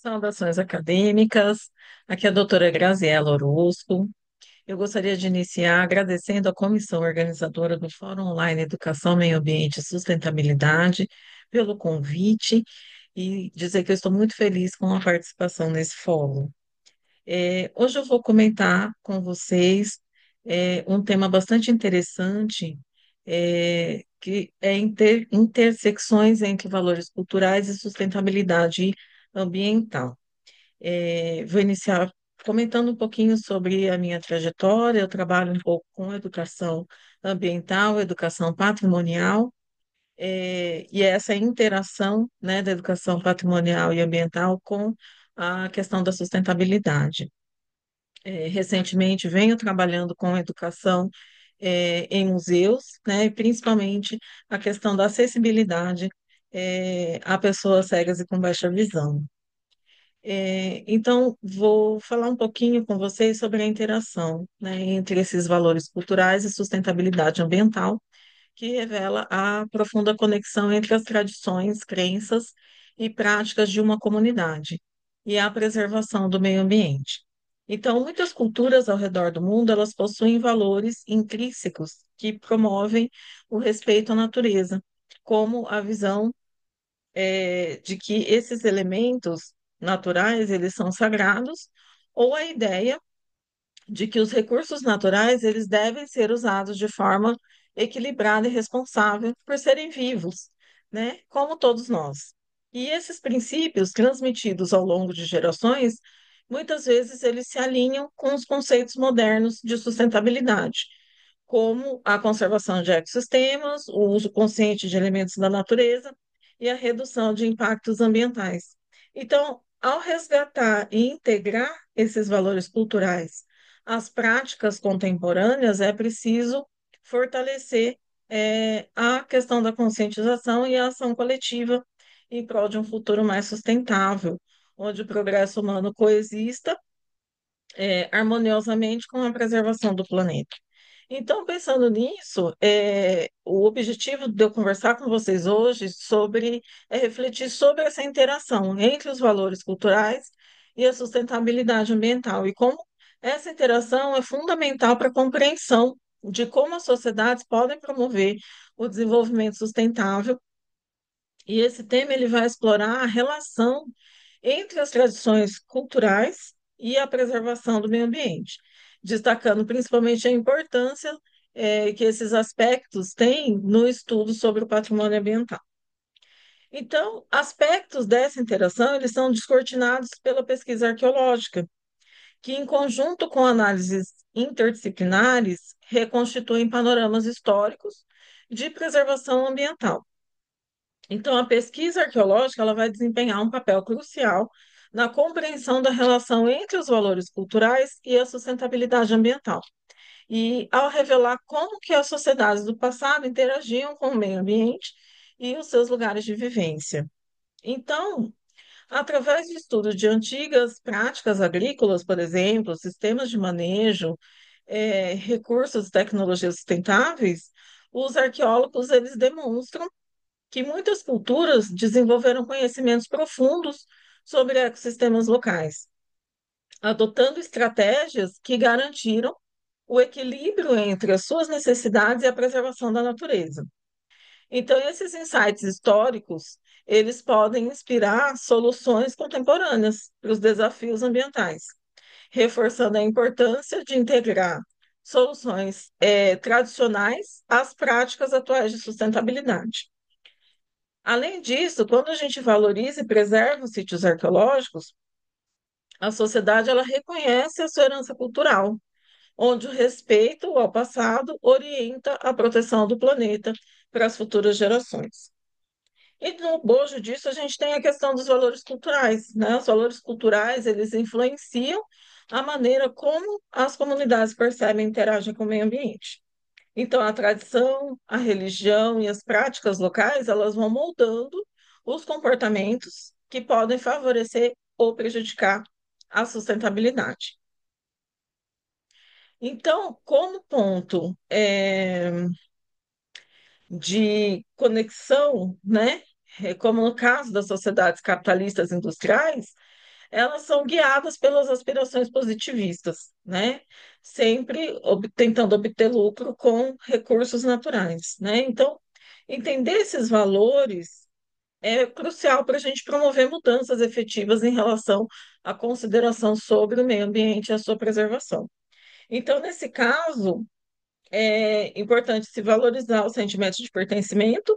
Saudações acadêmicas, aqui é a doutora Graziela Orozco. Eu gostaria de iniciar agradecendo a comissão organizadora do Fórum Online Educação, Meio Ambiente e Sustentabilidade pelo convite e dizer que eu estou muito feliz com a participação nesse fórum. Hoje eu vou comentar com vocês um tema bastante interessante, que é intersecções entre valores culturais e sustentabilidade ambiental. Vou iniciar comentando um pouquinho sobre a minha trajetória. Eu trabalho um pouco com educação ambiental, educação patrimonial, e essa interação, né, da educação patrimonial e ambiental com a questão da sustentabilidade. Recentemente venho trabalhando com educação, em museus, né, e principalmente a questão da acessibilidade, a pessoas cegas e com baixa visão. Então, vou falar um pouquinho com vocês sobre a interação, né, entre esses valores culturais e sustentabilidade ambiental, que revela a profunda conexão entre as tradições, crenças e práticas de uma comunidade e a preservação do meio ambiente. Então, muitas culturas ao redor do mundo, elas possuem valores intrínsecos que promovem o respeito à natureza, como a visão de que esses elementos naturais, eles são sagrados, ou a ideia de que os recursos naturais, eles devem ser usados de forma equilibrada e responsável por serem vivos, né? Como todos nós. E esses princípios, transmitidos ao longo de gerações, muitas vezes eles se alinham com os conceitos modernos de sustentabilidade, como a conservação de ecossistemas, o uso consciente de elementos da natureza e a redução de impactos ambientais. Então, ao resgatar e integrar esses valores culturais às práticas contemporâneas, é preciso fortalecer a questão da conscientização e a ação coletiva em prol de um futuro mais sustentável, onde o progresso humano coexista harmoniosamente com a preservação do planeta. Então, pensando nisso, o objetivo de eu conversar com vocês hoje é refletir sobre essa interação entre os valores culturais e a sustentabilidade ambiental e como essa interação é fundamental para a compreensão de como as sociedades podem promover o desenvolvimento sustentável. E esse tema ele vai explorar a relação entre as tradições culturais e a preservação do meio ambiente, destacando principalmente a importância que esses aspectos têm no estudo sobre o patrimônio ambiental. Então, aspectos dessa interação, eles são descortinados pela pesquisa arqueológica, que em conjunto com análises interdisciplinares reconstituem panoramas históricos de preservação ambiental. Então, a pesquisa arqueológica ela vai desempenhar um papel crucial na compreensão da relação entre os valores culturais e a sustentabilidade ambiental. E ao revelar como que as sociedades do passado interagiam com o meio ambiente e os seus lugares de vivência. Então, através de estudos de antigas práticas agrícolas, por exemplo, sistemas de manejo, recursos e tecnologias sustentáveis, os arqueólogos eles demonstram que muitas culturas desenvolveram conhecimentos profundos sobre ecossistemas locais, adotando estratégias que garantiram o equilíbrio entre as suas necessidades e a preservação da natureza. Então, esses insights históricos, eles podem inspirar soluções contemporâneas para os desafios ambientais, reforçando a importância de integrar soluções tradicionais às práticas atuais de sustentabilidade. Além disso, quando a gente valoriza e preserva os sítios arqueológicos, a sociedade ela reconhece a sua herança cultural, onde o respeito ao passado orienta a proteção do planeta para as futuras gerações. E no bojo disso a gente tem a questão dos valores culturais, né? Os valores culturais, eles influenciam a maneira como as comunidades percebem e interagem com o meio ambiente. Então, a tradição, a religião e as práticas locais, elas vão moldando os comportamentos que podem favorecer ou prejudicar a sustentabilidade. Então, como ponto de conexão, né, como no caso das sociedades capitalistas industriais, elas são guiadas pelas aspirações positivistas, né? Sempre tentando obter lucro com recursos naturais, né? Então, entender esses valores é crucial para a gente promover mudanças efetivas em relação à consideração sobre o meio ambiente e a sua preservação. Então, nesse caso, é importante se valorizar o sentimento de pertencimento,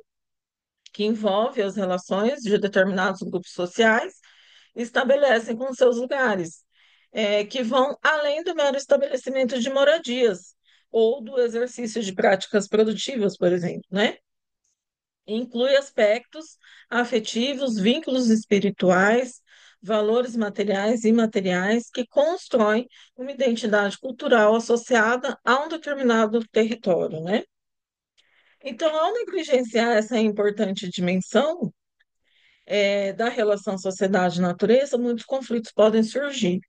que envolve as relações de determinados grupos sociais, e estabelecem com seus lugares, que vão além do mero estabelecimento de moradias ou do exercício de práticas produtivas, por exemplo, né? Inclui aspectos afetivos, vínculos espirituais, valores materiais e imateriais que constroem uma identidade cultural associada a um determinado território, né? Então, ao negligenciar essa importante dimensão, da relação sociedade-natureza, muitos conflitos podem surgir,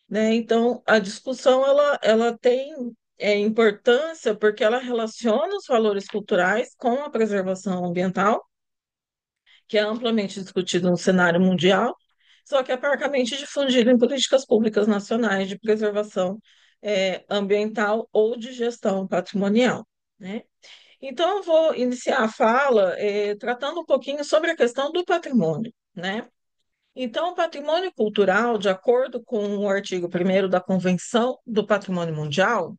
né? Então, a discussão ela tem importância porque ela relaciona os valores culturais com a preservação ambiental, que é amplamente discutido no cenário mundial, só que é parcamente difundido em políticas públicas nacionais de preservação ambiental ou de gestão patrimonial, né? Então, eu vou iniciar a fala tratando um pouquinho sobre a questão do patrimônio, né? Então, o patrimônio cultural, de acordo com o artigo 1º da Convenção do Patrimônio Mundial,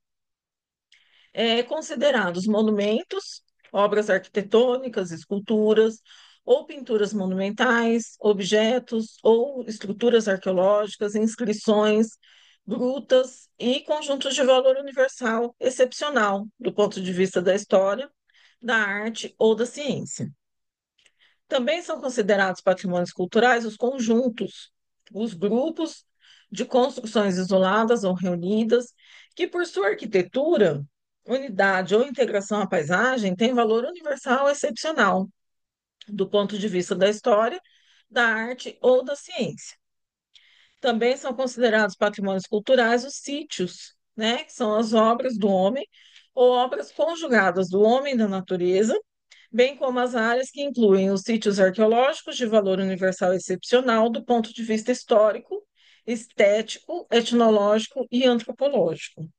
considerados monumentos, obras arquitetônicas, esculturas ou pinturas monumentais, objetos ou estruturas arqueológicas, inscrições, grutas e conjuntos de valor universal excepcional do ponto de vista da história, da arte ou da ciência. Também são considerados patrimônios culturais os conjuntos, os grupos de construções isoladas ou reunidas, que, por sua arquitetura, unidade ou integração à paisagem, têm valor universal excepcional, do ponto de vista da história, da arte ou da ciência. Também são considerados patrimônios culturais os sítios, né, que são as obras do homem ou obras conjugadas do homem e da natureza, bem como as áreas que incluem os sítios arqueológicos de valor universal excepcional do ponto de vista histórico, estético, etnológico e antropológico.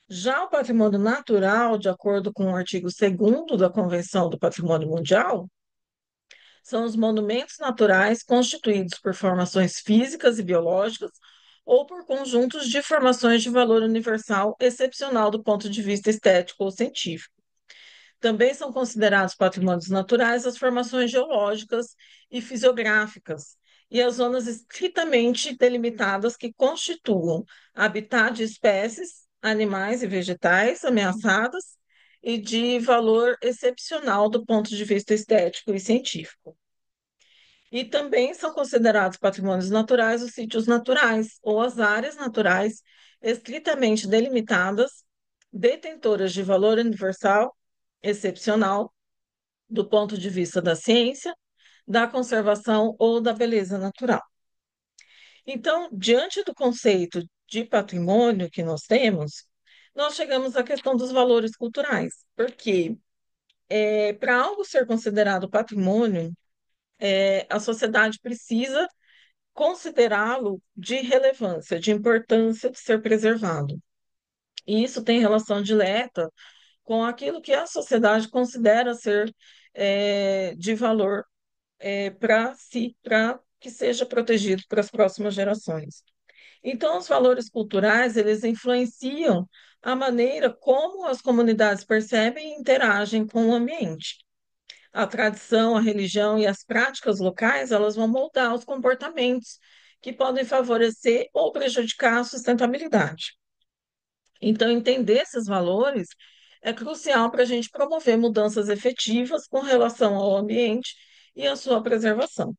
Já o patrimônio natural, de acordo com o artigo 2º da Convenção do Patrimônio Mundial, são os monumentos naturais constituídos por formações físicas e biológicas ou por conjuntos de formações de valor universal excepcional do ponto de vista estético ou científico. Também são considerados patrimônios naturais as formações geológicas e fisiográficas e as zonas estritamente delimitadas que constituam habitat de espécies, animais e vegetais ameaçadas e de valor excepcional do ponto de vista estético e científico. E também são considerados patrimônios naturais os sítios naturais ou as áreas naturais estritamente delimitadas, detentoras de valor universal excepcional do ponto de vista da ciência, da conservação ou da beleza natural. Então, diante do conceito de patrimônio que nós temos, nós chegamos à questão dos valores culturais, porque para algo ser considerado patrimônio, a sociedade precisa considerá-lo de relevância, de importância de ser preservado. E isso tem relação direta com aquilo que a sociedade considera ser de valor para si, para que seja protegido para as próximas gerações. Então, os valores culturais, eles influenciam a maneira como as comunidades percebem e interagem com o ambiente. A tradição, a religião e as práticas locais, elas vão moldar os comportamentos que podem favorecer ou prejudicar a sustentabilidade. Então, entender esses valores é crucial para a gente promover mudanças efetivas com relação ao ambiente e à sua preservação.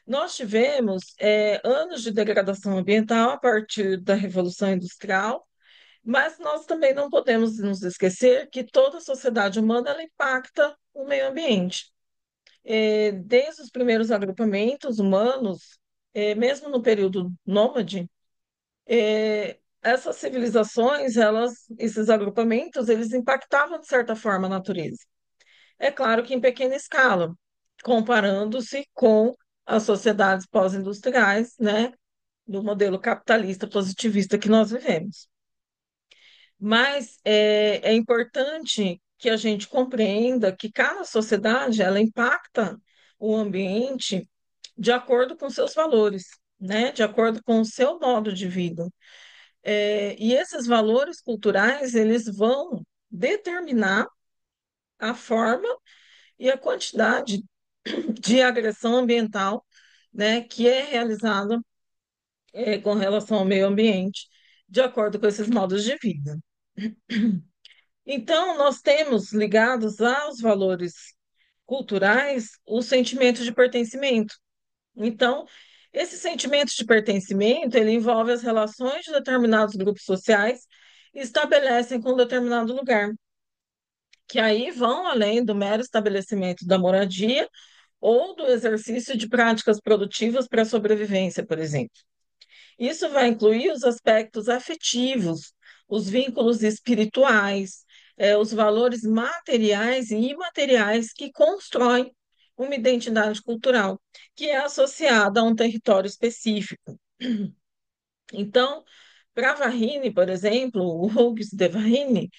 Nós tivemos anos de degradação ambiental a partir da Revolução Industrial, mas nós também não podemos nos esquecer que toda a sociedade humana ela impacta o meio ambiente. Desde os primeiros agrupamentos humanos, mesmo no período nômade, essas civilizações, esses agrupamentos, eles impactavam de certa forma a natureza. É claro que em pequena escala, comparando-se com as sociedades pós-industriais, né, do modelo capitalista positivista que nós vivemos. Mas é importante que a gente compreenda que cada sociedade ela impacta o ambiente de acordo com seus valores, né? De acordo com o seu modo de vida. E esses valores culturais, eles vão determinar a forma e a quantidade de agressão ambiental, né, que é realizada, com relação ao meio ambiente, de acordo com esses modos de vida. Então, nós temos ligados aos valores culturais o sentimento de pertencimento. Então, esse sentimento de pertencimento, ele envolve as relações de determinados grupos sociais e estabelecem com um determinado lugar, que aí vão além do mero estabelecimento da moradia ou do exercício de práticas produtivas para a sobrevivência, por exemplo. Isso vai incluir os aspectos afetivos, os vínculos espirituais, os valores materiais e imateriais que constroem uma identidade cultural, que é associada a um território específico. Então, para Varrine, por exemplo, o Hugues de Varrine,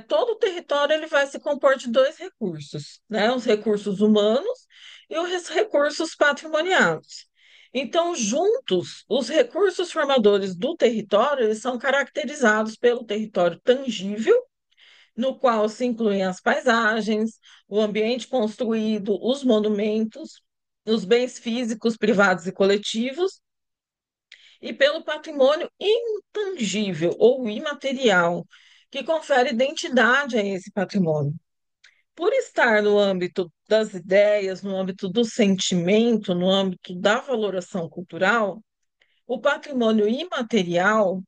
todo o território ele vai se compor de dois recursos, né? Os recursos humanos e os recursos patrimoniais. Então, juntos, os recursos formadores do território, eles são caracterizados pelo território tangível, no qual se incluem as paisagens, o ambiente construído, os monumentos, os bens físicos, privados e coletivos, e pelo patrimônio intangível ou imaterial, que confere identidade a esse patrimônio. Por estar no âmbito das ideias, no âmbito do sentimento, no âmbito da valoração cultural, o patrimônio imaterial,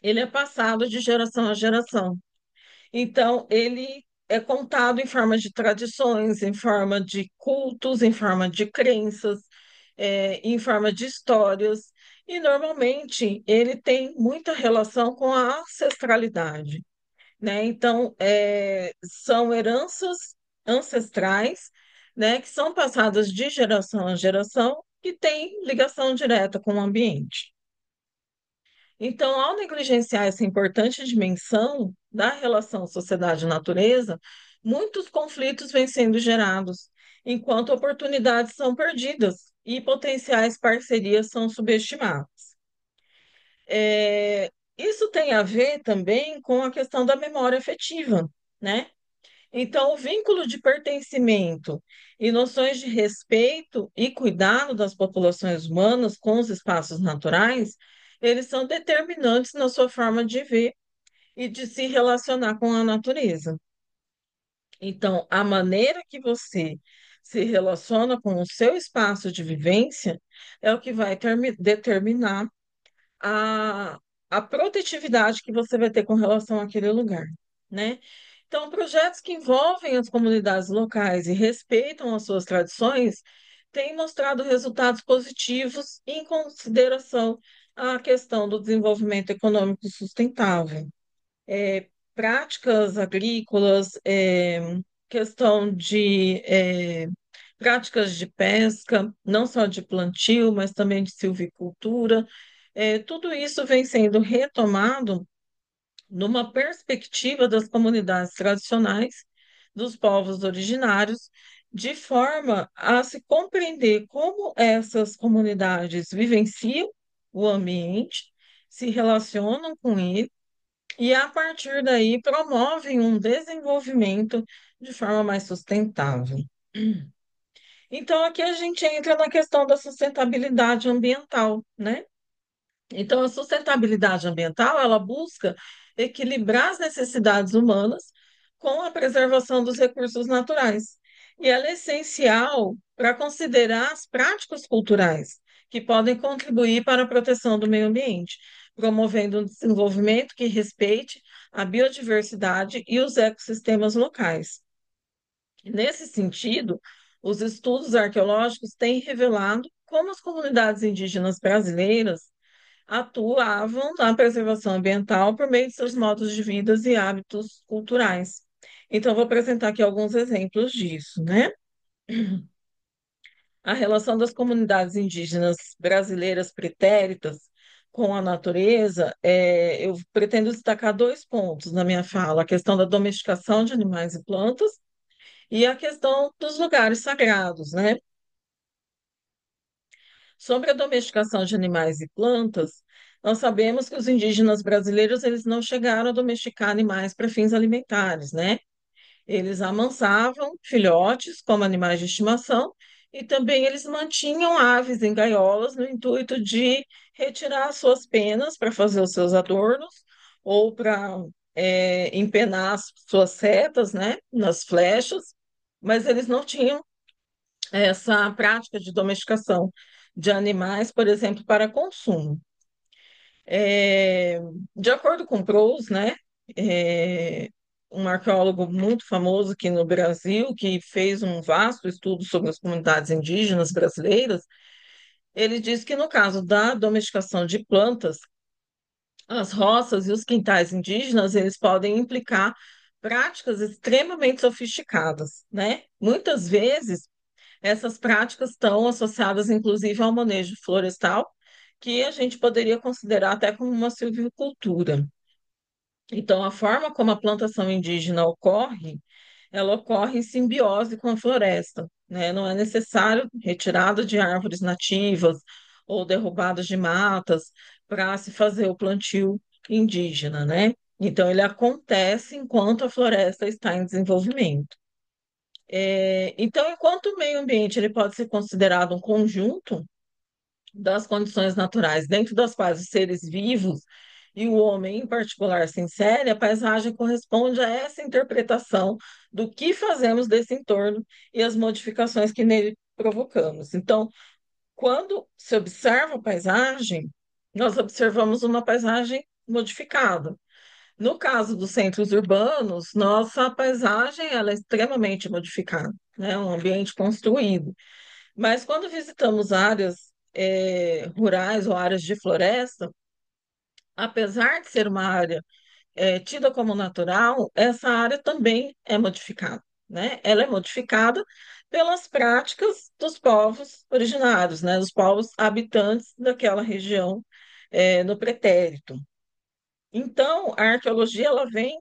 ele é passado de geração a geração. Então, ele é contado em forma de tradições, em forma de cultos, em forma de crenças, em forma de histórias, e normalmente ele tem muita relação com a ancestralidade, né? Então, são heranças ancestrais, né, que são passadas de geração a geração, que têm ligação direta com o ambiente. Então, ao negligenciar essa importante dimensão da relação sociedade-natureza, muitos conflitos vêm sendo gerados, enquanto oportunidades são perdidas e potenciais parcerias são subestimadas. Isso tem a ver também com a questão da memória afetiva, né? Então, o vínculo de pertencimento e noções de respeito e cuidado das populações humanas com os espaços naturais, eles são determinantes na sua forma de ver e de se relacionar com a natureza. Então, a maneira que você se relaciona com o seu espaço de vivência é o que vai determinar a, a produtividade que você vai ter com relação àquele lugar, né? Então, projetos que envolvem as comunidades locais e respeitam as suas tradições têm mostrado resultados positivos em consideração à questão do desenvolvimento econômico sustentável. Práticas agrícolas, questão de práticas de pesca, não só de plantio, mas também de silvicultura. Tudo isso vem sendo retomado numa perspectiva das comunidades tradicionais, dos povos originários, de forma a se compreender como essas comunidades vivenciam o ambiente, se relacionam com ele e, a partir daí, promovem um desenvolvimento de forma mais sustentável. Então, aqui a gente entra na questão da sustentabilidade ambiental, né? Então, a sustentabilidade ambiental, ela busca equilibrar as necessidades humanas com a preservação dos recursos naturais. E ela é essencial para considerar as práticas culturais que podem contribuir para a proteção do meio ambiente, promovendo um desenvolvimento que respeite a biodiversidade e os ecossistemas locais. Nesse sentido, os estudos arqueológicos têm revelado como as comunidades indígenas brasileiras atuavam na preservação ambiental por meio de seus modos de vida e hábitos culturais. Então, vou apresentar aqui alguns exemplos disso, né? a relação das comunidades indígenas brasileiras pretéritas com a natureza, eu pretendo destacar dois pontos na minha fala: a questão da domesticação de animais e plantas e a questão dos lugares sagrados, né? Sobre a domesticação de animais e plantas, nós sabemos que os indígenas brasileiros eles não chegaram a domesticar animais para fins alimentares, né? Eles amansavam filhotes como animais de estimação e também eles mantinham aves em gaiolas no intuito de retirar suas penas para fazer os seus adornos ou para empenar as suas setas, né, nas flechas, mas eles não tinham essa prática de domesticação de animais, por exemplo, para consumo. É, de acordo com Proust, né, é, um arqueólogo muito famoso aqui no Brasil, que fez um vasto estudo sobre as comunidades indígenas brasileiras, ele diz que no caso da domesticação de plantas, as roças e os quintais indígenas, eles podem implicar práticas extremamente sofisticadas, né? Muitas vezes, essas práticas estão associadas, inclusive, ao manejo florestal, que a gente poderia considerar até como uma silvicultura. Então, a forma como a plantação indígena ocorre, ela ocorre em simbiose com a floresta, né? Não é necessário retirada de árvores nativas ou derrubadas de matas para se fazer o plantio indígena, né? Então, ele acontece enquanto a floresta está em desenvolvimento. Então, enquanto o meio ambiente ele pode ser considerado um conjunto das condições naturais dentro das quais os seres vivos e o homem em particular se insere, a paisagem corresponde a essa interpretação do que fazemos desse entorno e as modificações que nele provocamos. Então, quando se observa a paisagem, nós observamos uma paisagem modificada. No caso dos centros urbanos, nossa paisagem ela é extremamente modificada, né? Um ambiente construído. Mas quando visitamos áreas rurais ou áreas de floresta, apesar de ser uma área tida como natural, essa área também é modificada, né? Ela é modificada pelas práticas dos povos originários, né? Dos povos habitantes daquela região no pretérito. Então, a arqueologia ela vem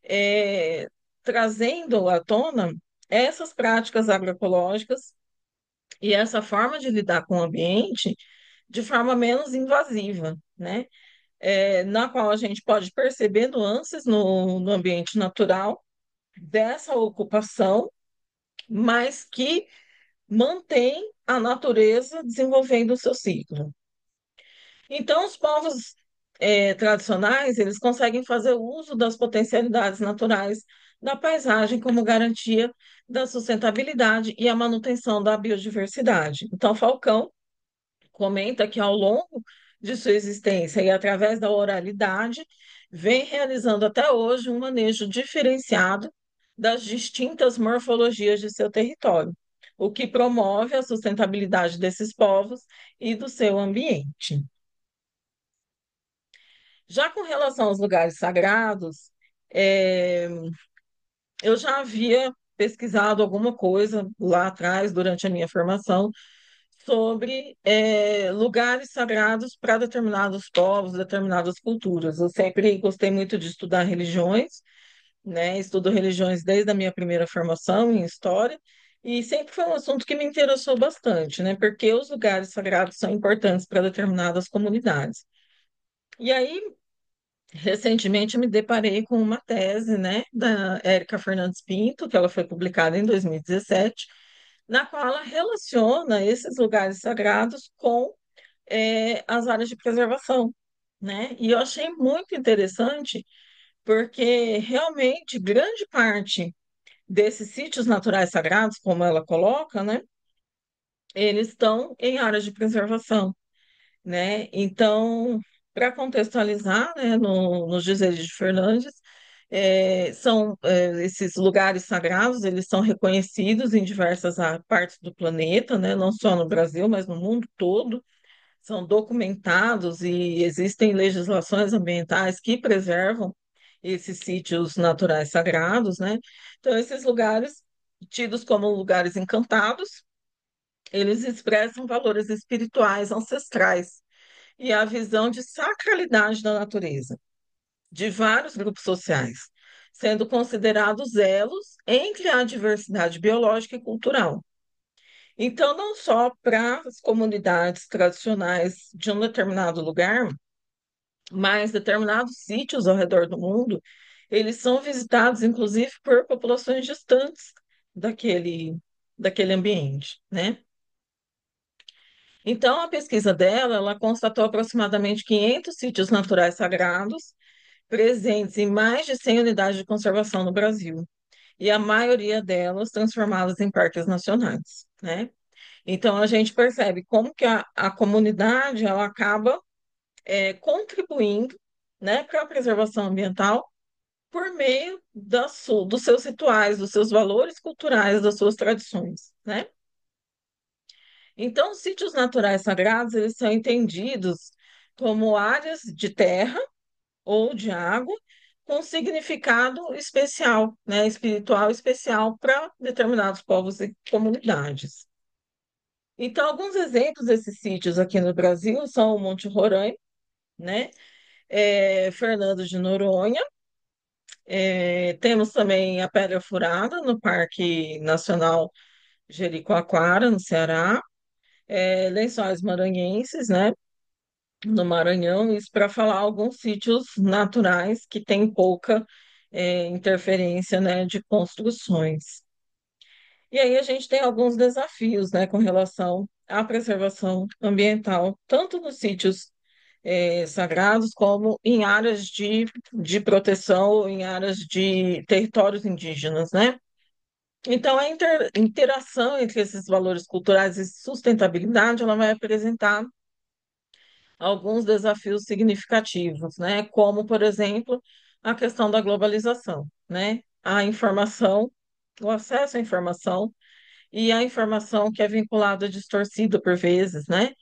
é, trazendo à tona essas práticas agroecológicas e essa forma de lidar com o ambiente de forma menos invasiva, né? Na qual a gente pode perceber nuances no ambiente natural dessa ocupação, mas que mantém a natureza desenvolvendo o seu ciclo. Então, os povos tradicionais, eles conseguem fazer uso das potencialidades naturais da paisagem como garantia da sustentabilidade e a manutenção da biodiversidade. Então, Falcão comenta que ao longo de sua existência e através da oralidade, vem realizando até hoje um manejo diferenciado das distintas morfologias de seu território, o que promove a sustentabilidade desses povos e do seu ambiente. Já com relação aos lugares sagrados, é, eu já havia pesquisado alguma coisa lá atrás, durante a minha formação, sobre lugares sagrados para determinados povos, determinadas culturas. Eu sempre gostei muito de estudar religiões, né? Estudo religiões desde a minha primeira formação em história, e sempre foi um assunto que me interessou bastante, né? Porque os lugares sagrados são importantes para determinadas comunidades. E aí, recentemente, me deparei com uma tese, né, da Érica Fernandes Pinto, que ela foi publicada em 2017, na qual ela relaciona esses lugares sagrados com as áreas de preservação, né? E eu achei muito interessante, porque realmente grande parte desses sítios naturais sagrados, como ela coloca, né, eles estão em áreas de preservação, né? Então, para contextualizar, né, nos dizeres de Fernandes, esses lugares sagrados, eles são reconhecidos em diversas partes do planeta, né, não só no Brasil, mas no mundo todo, são documentados e existem legislações ambientais que preservam esses sítios naturais sagrados, né? Então, esses lugares, tidos como lugares encantados, Eles expressam valores espirituais ancestrais e a visão de sacralidade da natureza, de vários grupos sociais, sendo considerados elos entre a diversidade biológica e cultural. Então, não só para as comunidades tradicionais de um determinado lugar, mas determinados sítios ao redor do mundo, eles são visitados, inclusive, por populações distantes daquele, daquele ambiente, né? Então, a pesquisa dela, ela constatou aproximadamente 500 sítios naturais sagrados presentes em mais de 100 unidades de conservação no Brasil, e a maioria delas transformadas em parques nacionais, né? Então, a gente percebe como que a comunidade, ela acaba contribuindo, né, para a preservação ambiental por meio dos seus rituais, dos seus valores culturais, das suas tradições, né? Então, os sítios naturais sagrados, eles são entendidos como áreas de terra ou de água com significado especial, né, espiritual especial para determinados povos e comunidades. Então, alguns exemplos desses sítios aqui no Brasil são o Monte Roraima, né, Fernando de Noronha, temos também a Pedra Furada no Parque Nacional Jericoacoara, no Ceará, Lençóis Maranhenses, né, no Maranhão, isso para falar alguns sítios naturais que têm pouca interferência, né, de construções. E aí a gente tem alguns desafios, né, com relação à preservação ambiental, tanto nos sítios sagrados como em áreas de proteção, em áreas de territórios indígenas, né? Então, a interação entre esses valores culturais e sustentabilidade, ela vai apresentar alguns desafios significativos, né? Como, por exemplo, a questão da globalização, né? A informação, o acesso à informação e a informação que é vinculada, distorcida por vezes, né?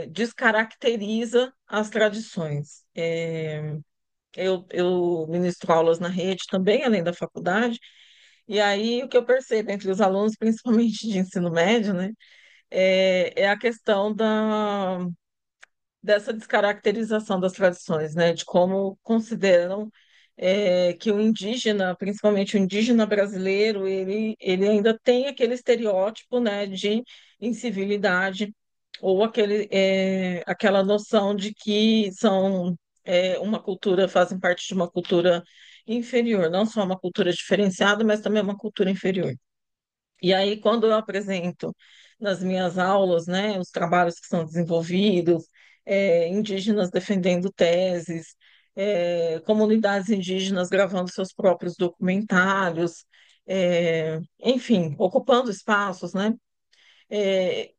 Descaracteriza as tradições. Eu ministro aulas na rede também, além da faculdade, e aí o que eu percebo entre os alunos, principalmente de ensino médio, né, é a questão dessa descaracterização das tradições, né, de como consideram que o indígena, principalmente o indígena brasileiro, ele ainda tem aquele estereótipo, né, de incivilidade ou aquela noção de que são uma cultura, fazem parte de uma cultura inferior, não só uma cultura diferenciada, mas também uma cultura inferior. E aí, quando eu apresento nas minhas aulas, né, os trabalhos que são desenvolvidos, indígenas defendendo teses, comunidades indígenas gravando seus próprios documentários, enfim, ocupando espaços, né,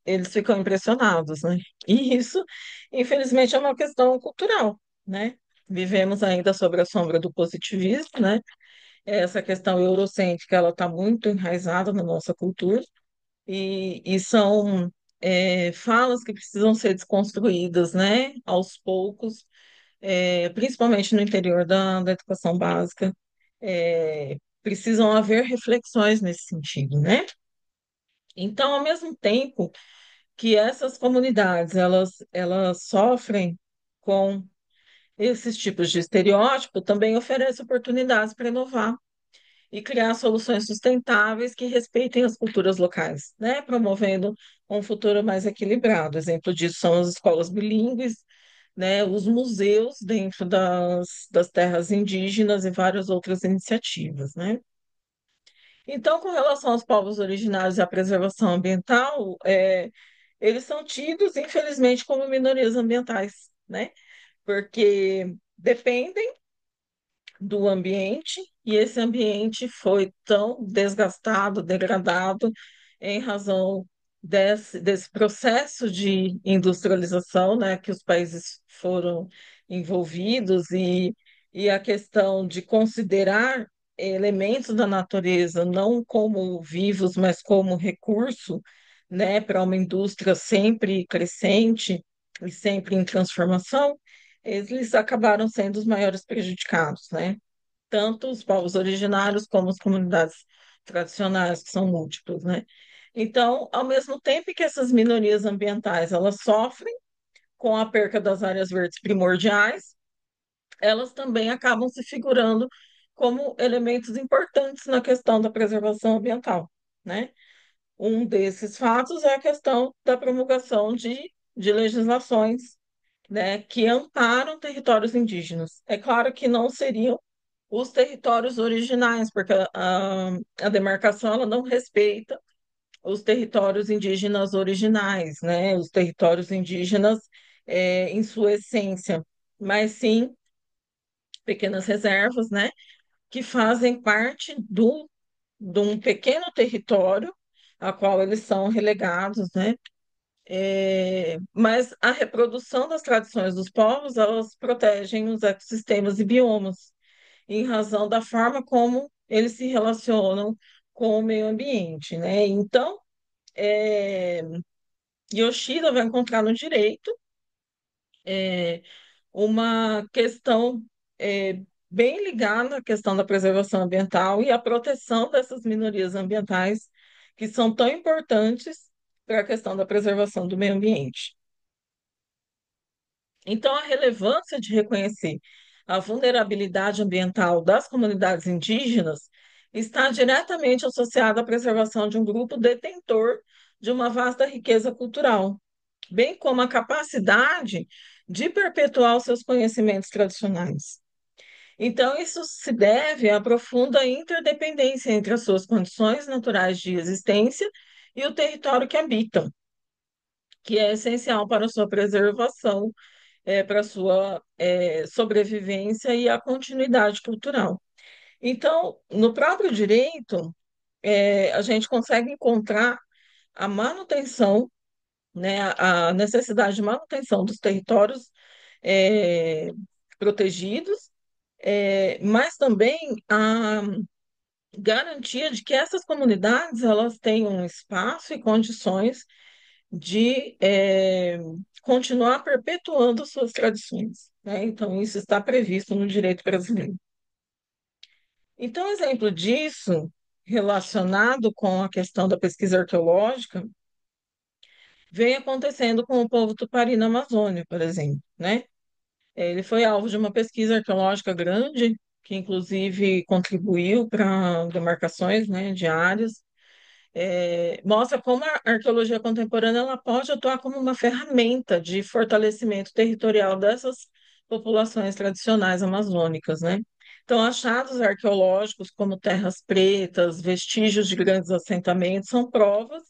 eles ficam impressionados, né? E isso, infelizmente, é uma questão cultural, né? Vivemos ainda sob a sombra do positivismo, né? Essa questão eurocêntrica, ela está muito enraizada na nossa cultura e são falas que precisam ser desconstruídas, né? Aos poucos, principalmente no interior da educação básica, precisam haver reflexões nesse sentido, né? Então, ao mesmo tempo que essas comunidades elas sofrem com esses tipos de estereótipo, também oferece oportunidades para inovar e criar soluções sustentáveis que respeitem as culturas locais, né? Promovendo um futuro mais equilibrado. Exemplo disso são as escolas bilíngues, né? Os museus dentro das terras indígenas e várias outras iniciativas, né? Então, com relação aos povos originários e à preservação ambiental, eles são tidos, infelizmente, como minorias ambientais, né? Porque dependem do ambiente e esse ambiente foi tão desgastado, degradado, em razão desse processo de industrialização, né, que os países foram envolvidos e a questão de considerar elementos da natureza não como vivos, mas como recurso, né, para uma indústria sempre crescente e sempre em transformação, eles acabaram sendo os maiores prejudicados, né? Tanto os povos originários como as comunidades tradicionais, que são múltiplas, né? Então, ao mesmo tempo que essas minorias ambientais elas sofrem com a perca das áreas verdes primordiais, elas também acabam se figurando como elementos importantes na questão da preservação ambiental, né? Um desses fatos é a questão da promulgação de legislações, né, que amparam territórios indígenas. É claro que não seriam os territórios originais, porque a demarcação ela não respeita os territórios indígenas originais, né, os territórios indígenas em sua essência, mas sim pequenas reservas, né, que fazem parte de um pequeno território a qual eles são relegados, né? Mas a reprodução das tradições dos povos, elas protegem os ecossistemas e biomas, em razão da forma como eles se relacionam com o meio ambiente, né? Então, é, Yoshida vai encontrar no direito é, uma questão bem ligada à questão da preservação ambiental e à proteção dessas minorias ambientais, que são tão importantes para a questão da preservação do meio ambiente. Então, a relevância de reconhecer a vulnerabilidade ambiental das comunidades indígenas está diretamente associada à preservação de um grupo detentor de uma vasta riqueza cultural, bem como a capacidade de perpetuar os seus conhecimentos tradicionais. Então, isso se deve à profunda interdependência entre as suas condições naturais de existência e o território que habitam, que é essencial para a sua preservação, para a sua sobrevivência e a continuidade cultural. Então, no próprio direito, a gente consegue encontrar a manutenção, né, a necessidade de manutenção dos territórios é, protegidos, mas também a garantia de que essas comunidades elas tenham um espaço e condições de continuar perpetuando suas tradições, né? Então, isso está previsto no direito brasileiro. Então, exemplo disso, relacionado com a questão da pesquisa arqueológica, vem acontecendo com o povo tupari na Amazônia, por exemplo, né? Ele foi alvo de uma pesquisa arqueológica grande, que inclusive contribuiu para demarcações, né, de áreas. Mostra como a arqueologia contemporânea ela pode atuar como uma ferramenta de fortalecimento territorial dessas populações tradicionais amazônicas, né? Então, achados arqueológicos como terras pretas, vestígios de grandes assentamentos, são provas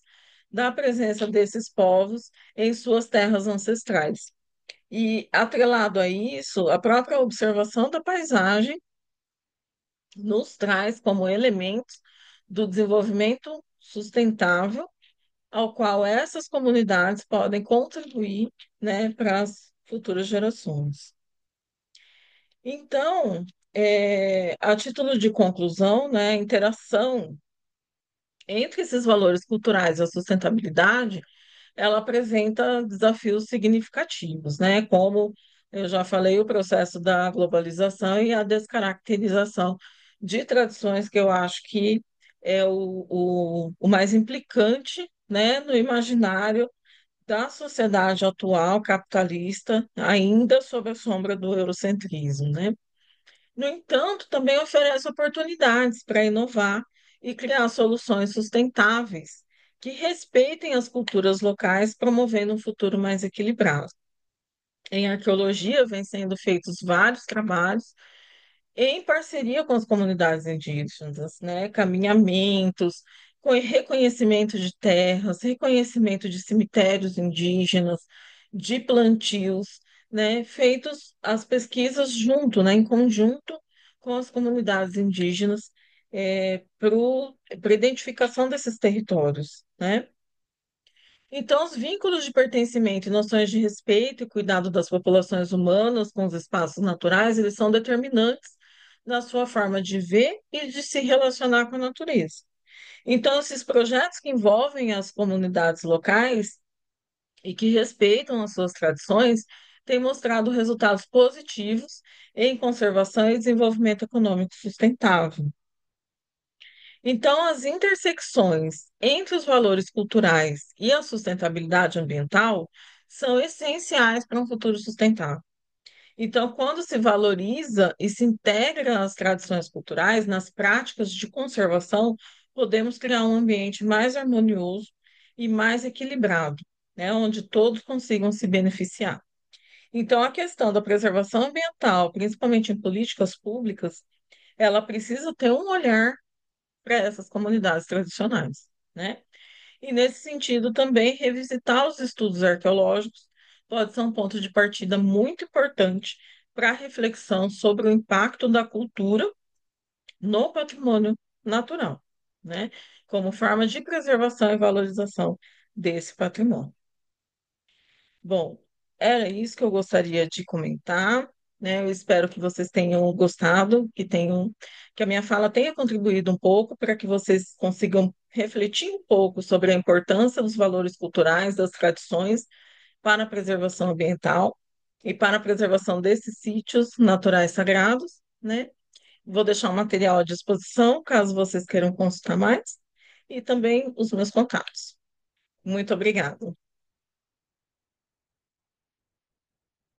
da presença desses povos em suas terras ancestrais. E, atrelado a isso, a própria observação da paisagem nos traz como elementos do desenvolvimento sustentável, ao qual essas comunidades podem contribuir, né, para as futuras gerações. Então, a título de conclusão, né, a interação entre esses valores culturais e a sustentabilidade ela apresenta desafios significativos, né? Como eu já falei, o processo da globalização e a descaracterização de tradições, que eu acho que é o mais implicante, né, no imaginário da sociedade atual capitalista, ainda sob a sombra do eurocentrismo, né? No entanto, também oferece oportunidades para inovar e criar soluções sustentáveis que respeitem as culturas locais, promovendo um futuro mais equilibrado. Em arqueologia, vem sendo feitos vários trabalhos em parceria com as comunidades indígenas, né? Caminhamentos, com reconhecimento de terras, reconhecimento de cemitérios indígenas, de plantios, né? Feitos as pesquisas junto, né? Em conjunto com as comunidades indígenas, para identificação desses territórios, né? Então, os vínculos de pertencimento e noções de respeito e cuidado das populações humanas com os espaços naturais, eles são determinantes na sua forma de ver e de se relacionar com a natureza. Então, esses projetos que envolvem as comunidades locais e que respeitam as suas tradições têm mostrado resultados positivos em conservação e desenvolvimento econômico sustentável. Então, as intersecções entre os valores culturais e a sustentabilidade ambiental são essenciais para um futuro sustentável. Então, quando se valoriza e se integra as tradições culturais nas práticas de conservação, podemos criar um ambiente mais harmonioso e mais equilibrado, né, onde todos consigam se beneficiar. Então, a questão da preservação ambiental, principalmente em políticas públicas, ela precisa ter um olhar para essas comunidades tradicionais, né? E nesse sentido, também revisitar os estudos arqueológicos pode ser um ponto de partida muito importante para a reflexão sobre o impacto da cultura no patrimônio natural, né? Como forma de preservação e valorização desse patrimônio. Bom, era isso que eu gostaria de comentar, né? Eu espero que vocês tenham gostado, que a minha fala tenha contribuído um pouco para que vocês consigam refletir um pouco sobre a importância dos valores culturais, das tradições para a preservação ambiental e para a preservação desses sítios naturais sagrados, né? Vou deixar o material à disposição, caso vocês queiram consultar mais, e também os meus contatos. Muito obrigada.